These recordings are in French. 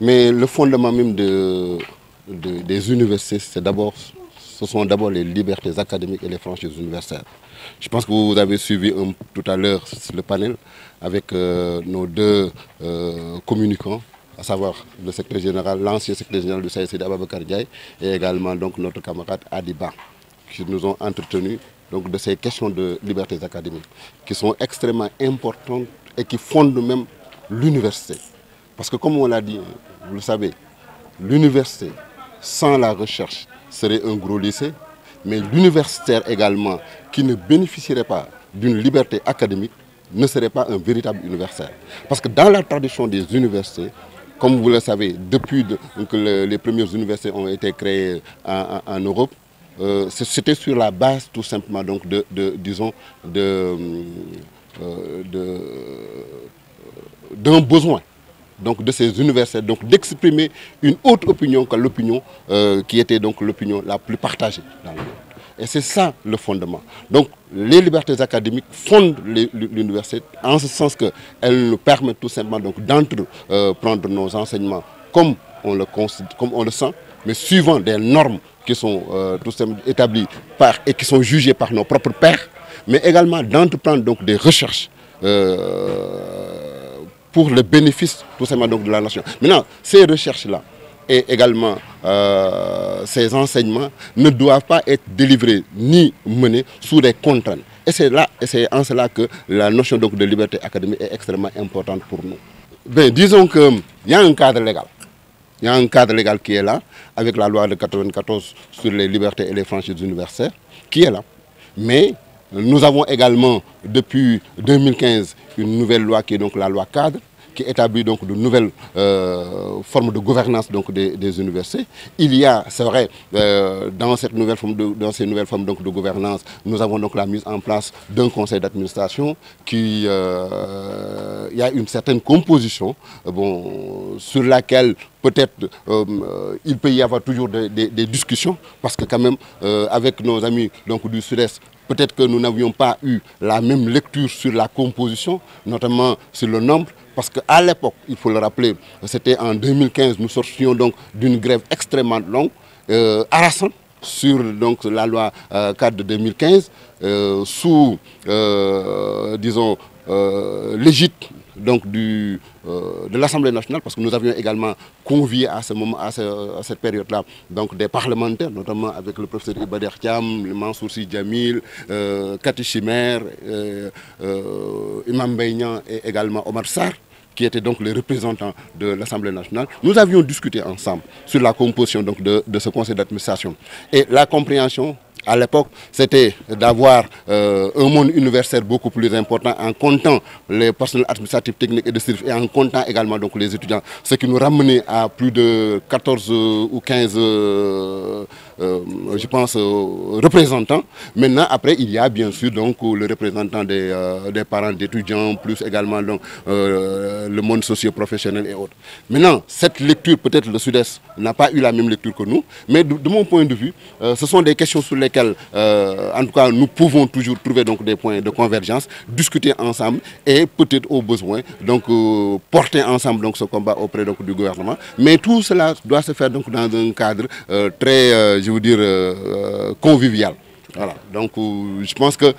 Mais le fondement même des universités, ce sont d'abord les libertés académiques et les franchises universitaires. Je pense que vous avez suivi tout à l'heure le panel avec nos deux communicants, à savoir le secrétaire général, l'ancien secrétaire général du CICD Ababacar Ndiaye et également donc, notre camarade Adiba, qui nous ont entretenus donc, de ces questions de libertés académiques qui sont extrêmement importantes et qui fondent même l'université. Parce que comme on l'a dit, vous le savez, l'université sans la recherche serait un gros lycée, mais l'universitaire également qui ne bénéficierait pas d'une liberté académique ne serait pas un véritable universitaire. Parce que dans la tradition des universités, comme vous le savez, depuis que les premières universités ont été créées en Europe, c'était sur la base tout simplement donc d'un besoin donc de ces universités, donc d'exprimer une autre opinion que l'opinion qui était donc l'opinion la plus partagée dans le monde. Et c'est ça le fondement. Donc les libertés académiques fondent l'université en ce sens qu'elles nous permettent tout simplement d'entreprendre nos enseignements comme on le sent, mais suivant des normes qui sont tout simplement établies et qui sont jugées par nos propres pairs, mais également d'entreprendre donc des recherches pour le bénéfice tout simplement donc de la nation. Maintenant, ces recherches-là et également ces enseignements ne doivent pas être délivrés ni menés sous des contraintes. Et c'est en cela que la notion donc de liberté académique est extrêmement importante pour nous. Bien, disons qu'il y a un cadre légal. Il y a un cadre légal qui est là, avec la loi de 1994 sur les libertés et les franchises universitaires, qui est là. Mais nous avons également, depuis 2015, une nouvelle loi qui est donc la loi cadre, qui établit donc de nouvelles formes de gouvernance donc des universités. Il y a, c'est vrai, dans ces nouvelles formes donc de gouvernance, nous avons donc la mise en place d'un conseil d'administration qui il y a une certaine composition sur laquelle peut-être il peut y avoir toujours des discussions, parce que quand même, avec nos amis donc, du Sud-Est, peut-être que nous n'avions pas eu la même lecture sur la composition, notamment sur le nombre, parce qu'à l'époque, il faut le rappeler, c'était en 2015, nous sortions donc d'une grève extrêmement longue, harassante, sur donc, la loi cadre de 2015, sous, disons, l'égide donc, de l'Assemblée nationale, parce que nous avions également convié à ce moment, à cette période-là, donc des parlementaires, notamment avec le professeur Ibader Thiam, Mansour Sy Djamil, Kati Chimère, Imam Beignan et également Omar Sarr, qui étaient donc les représentants de l'Assemblée nationale. Nous avions discuté ensemble sur la composition donc, de ce conseil d'administration. Et la compréhension, à l'époque, c'était d'avoir un monde universitaire beaucoup plus important en comptant les personnels administratifs, techniques et de services et en comptant également donc, les étudiants. Ce qui nous ramenait à plus de 14 ou 15 je pense, représentants. Maintenant, après, il y a bien sûr donc, le représentant des parents d'étudiants, plus également donc, le monde socio-professionnel et autres. Maintenant, cette lecture, peut-être le Sud-Est n'a pas eu la même lecture que nous, mais de mon point de vue, ce sont des questions sur lesquelles, en tout cas, nous pouvons toujours trouver donc, des points de convergence, discuter ensemble et peut-être au besoin donc, porter ensemble donc, ce combat auprès donc, du gouvernement. Mais tout cela doit se faire donc, dans un cadre très, je veux dire, convivial. Voilà. Donc, je pense que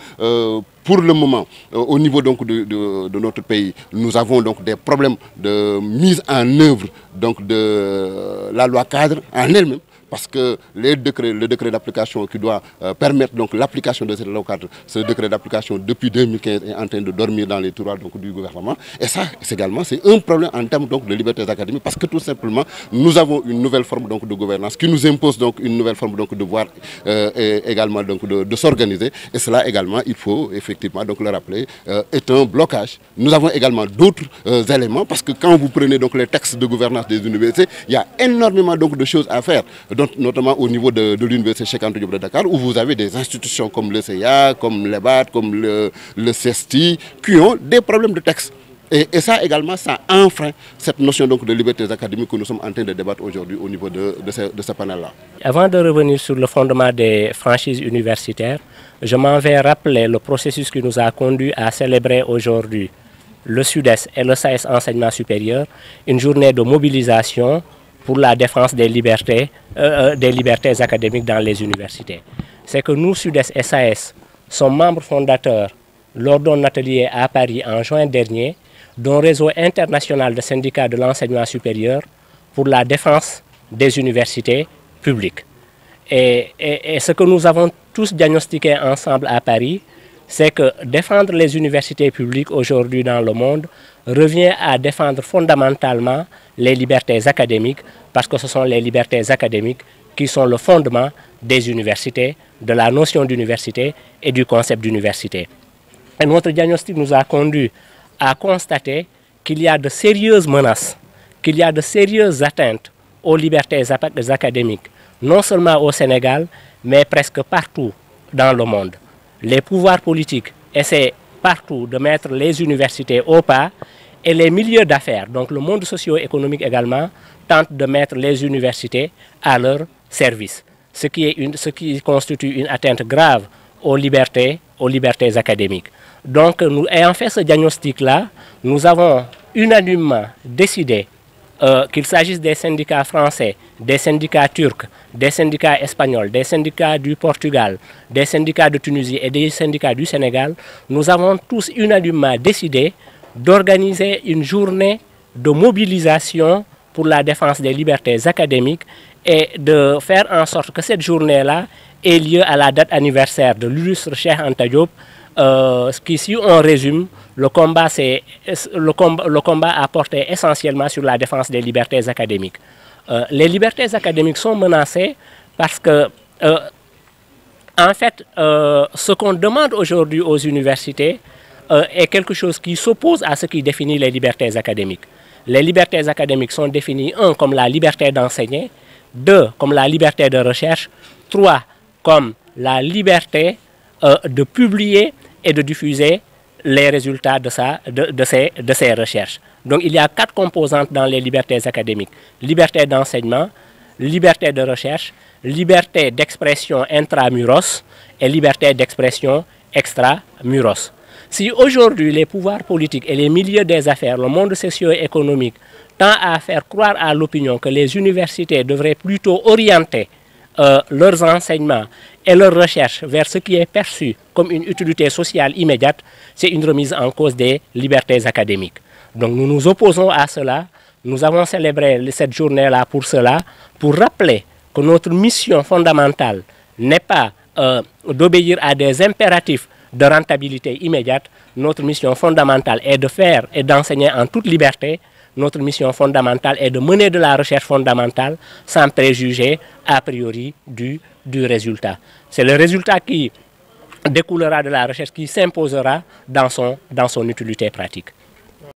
pour le moment, au niveau donc, de notre pays, nous avons donc des problèmes de mise en œuvre donc, de la loi cadre en elle-même. Parce que le décret d'application qui doit permettre donc l'application de cette loi cadre, ce décret d'application depuis 2015 est en train de dormir dans les tiroirs donc, du gouvernement. Et ça, également, c'est un problème en termes donc, de libertés académiques, parce que tout simplement, nous avons une nouvelle forme donc, de gouvernance qui nous impose donc, une nouvelle forme donc, de voir et également donc, de s'organiser. Et cela également, il faut effectivement donc, le rappeler, est un blocage. Nous avons également d'autres éléments, parce que quand vous prenez donc, les textes de gouvernance des universités, il y a énormément donc, de choses à faire. Donc, notamment au niveau de l'université Cheikh Anta Diop de Dakar, où vous avez des institutions comme le CEA, comme l'EBAT, comme le CESTI, qui ont des problèmes de texte. Et ça également, ça enfreint cette notion donc, de libertés académiques que nous sommes en train de débattre aujourd'hui au niveau de ce panel-là. Avant de revenir sur le fondement des franchises universitaires, je m'en vais rappeler le processus qui nous a conduit à célébrer aujourd'hui le Sud-Est et le SAES Enseignement supérieur, une journée de mobilisation pour la défense des libertés académiques dans les universités. C'est que nous, Sud-Est et SAES, sommes membres fondateurs lors d'un atelier à Paris en juin dernier d'un réseau international de syndicats de l'enseignement supérieur pour la défense des universités publiques. Et ce que nous avons tous diagnostiqué ensemble à Paris, c'est que défendre les universités publiques aujourd'hui dans le monde revient à défendre fondamentalement les libertés académiques, parce que ce sont les libertés académiques qui sont le fondement des universités, de la notion d'université et du concept d'université. Et notre diagnostic nous a conduit à constater qu'il y a de sérieuses menaces, qu'il y a de sérieuses atteintes aux libertés académiques, non seulement au Sénégal, mais presque partout dans le monde. Les pouvoirs politiques essaient partout de mettre les universités au pas et les milieux d'affaires, donc le monde socio-économique également, tentent de mettre les universités à leur service, ce qui constitue une atteinte grave aux libertés académiques. Donc, ayant fait ce diagnostic-là, nous avons unanimement décidé qu'il s'agisse des syndicats français, des syndicats turcs, des syndicats espagnols, des syndicats du Portugal, des syndicats de Tunisie et des syndicats du Sénégal, nous avons tous unanimement décidé d'organiser une journée de mobilisation pour la défense des libertés académiques et de faire en sorte que cette journée-là ait lieu à la date anniversaire de l'illustre Cheikh Anta Diop, qui, si on résume, le combat a porté essentiellement sur la défense des libertés académiques. Les libertés académiques sont menacées parce que, en fait, ce qu'on demande aujourd'hui aux universités est quelque chose qui s'oppose à ce qui définit les libertés académiques. Les libertés académiques sont définies, 1, comme la liberté d'enseigner, 2, comme la liberté de recherche, 3, comme la liberté de publier et de diffuser les résultats de ces recherches. Donc il y a 4 composantes dans les libertés académiques. Liberté d'enseignement, liberté de recherche, liberté d'expression intramuros et liberté d'expression extramuros. Si aujourd'hui les pouvoirs politiques et les milieux des affaires, le monde socio-économique, tend à faire croire à l'opinion que les universités devraient plutôt orienter leurs enseignements et leurs recherches vers ce qui est perçu comme une utilité sociale immédiate, c'est une remise en cause des libertés académiques. Donc nous nous opposons à cela. Nous avons célébré cette journée-là pour cela, pour rappeler que notre mission fondamentale n'est pas d'obéir à des impératifs de rentabilité immédiate. Notre mission fondamentale est de faire et d'enseigner en toute liberté. Notre mission fondamentale est de mener de la recherche fondamentale sans préjuger a priori du résultat. C'est le résultat qui découlera de la recherche qui s'imposera dans son utilité pratique.